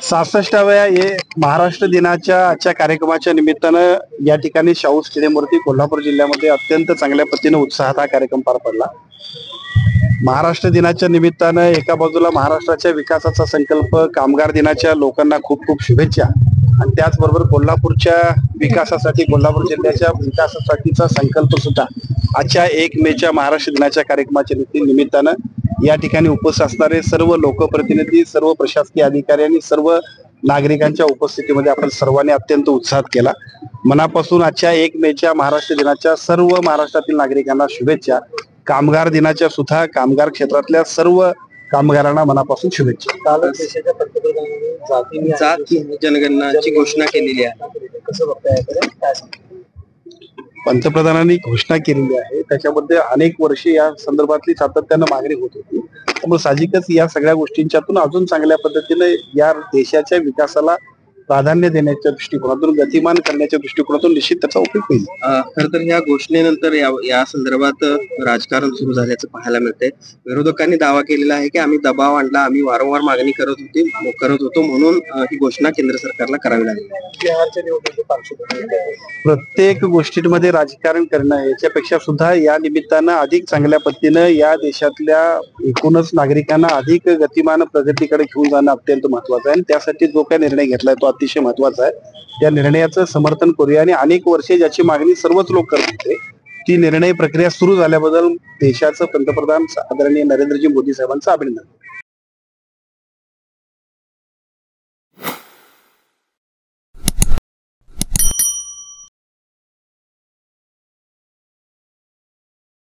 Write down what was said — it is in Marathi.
66व्या ये महाराष्ट्र दिनाच्या आजच्या कार्यक्रमाच्या निमित्तानं या ठिकाणी शाहू स्टेडियमवरती कोल्हापूर जिल्ह्यामध्ये अत्यंत चांगल्या पद्धतीने उत्साहात हा कार्यक्रम पार पडला। महाराष्ट्र दिनाच्या निमित्तानं एका बाजूला महाराष्ट्राच्या विकासाचा संकल्प, कामगार दिनाच्या लोकांना खूप खूप शुभेच्छा आणि त्याचबरोबर कोल्हापूरच्या विकासासाठी, कोल्हापूर जिल्ह्याच्या विकासासाठीचा संकल्प सुद्धा आजच्या 1 मेच्या महाराष्ट्र दिनाच्या कार्यक्रमाच्या निमित्तानं या ठिकाणी उपस्थित असणारे सर्व लोकप्रतिनिधी, सर्व प्रशासकीय अधिकारी आणि सर्व नागरिकांच्या उपस्थितीमध्ये आपण सर्वांनी अत्यंत उत्साहात केला। मनापासून आजच्या 1 मेच्या महाराष्ट्र दिनाच्या सर्व महाराष्ट्रातील नागरिकांना शुभेच्छा। कामगार दिनाच्या सुद्धा कामगार क्षेत्रातल्या सर्व कामगारांना मनापासून शुभेच्छा। काल देशाच्या पंतप्रधानांनी जाती जनगणनाची घोषणा केलेली आहे, कसं बघताय काय सांगता? पंतप्रधानांनी घोषणा केलेली आहे, त्याच्यामध्ये अनेक वर्षे या संदर्भातली सातत्यानं मागणी होत होती। त्यामुळे साहजिकच या सगळ्या गोष्टींच्यातून अजून चांगल्या पद्धतीने या देशाच्या विकासाला प्राधान्य देण्याच्या दृष्टिकोनातून, गतिमान करण्याच्या दृष्टिकोनातून निश्चित त्याचा उपयोग होईल। खर तर या घोषणेनंतर या संदर्भात राजकारण सुरू झाल्याचं पाहायला मिळतंय। विरोधकांनी दावा केलेला आहे की आम्ही दबाव आणला, आम्ही वारंवार मागणी करत होतो म्हणून ही घोषणा केंद्र सरकारला करावी लागली। बिहारच्या निवडणुकीच्या पार्श्वभूमीवर प्रत्येक गोष्टींमध्ये राजकारण करणं याच्यापेक्षा सुद्धा या निमित्तानं अधिक चांगल्या पद्धतीनं या देशातल्या एकूणच नागरिकांना अधिक गतिमान प्रगतीकडे घेऊन जाणं अत्यंत महत्वाचं आहे आणि त्यासाठी जो काही निर्णय घेतलाय तो अतिशय महत्वाचा आहे। त्या निर्णयाचं समर्थन करूया आणि अनेक वर्षे ज्याची मागणी सर्वच लोक करत होते ती निर्णय प्रक्रिया सुरू झाल्याबद्दल देशाचं पंतप्रधान आदरणीय नरेंद्रजी मोदी साहेबांचं अभिनंदन।